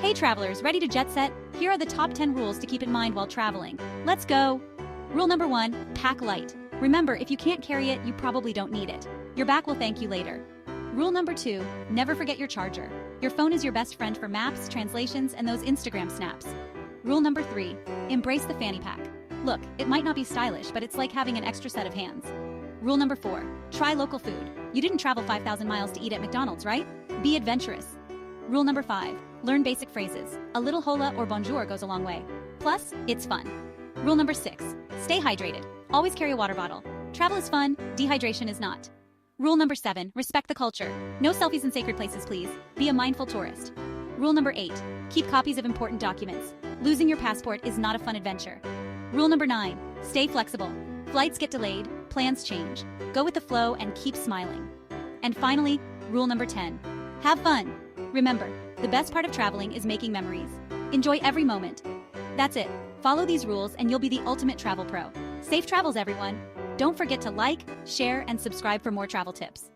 Hey travelers, ready to jet set? Here are the top 10 rules to keep in mind while traveling. Let's go! Rule number 1, pack light. Remember, if you can't carry it, you probably don't need it. Your back will thank you later. Rule number 2, never forget your charger. Your phone is your best friend for maps, translations, and those Instagram snaps. Rule number 3, embrace the fanny pack. Look, it might not be stylish, but it's like having an extra set of hands. Rule number 4, try local food. You didn't travel 5,000 miles to eat at McDonald's, right? Be adventurous. Rule number 5, learn basic phrases. A little hola or bonjour goes a long way. Plus, it's fun. Rule number 6, stay hydrated. Always carry a water bottle. Travel is fun, dehydration is not. Rule number 7, respect the culture. No selfies in sacred places, please. Be a mindful tourist. Rule number 8, keep copies of important documents. Losing your passport is not a fun adventure. Rule number 9, stay flexible. Flights get delayed, plans change. Go with the flow and keep smiling. And finally, rule number 10, have fun. Remember, the best part of traveling is making memories. Enjoy every moment. That's it. Follow these rules and you'll be the ultimate travel pro. Safe travels, everyone. Don't forget to like, share, and subscribe for more travel tips.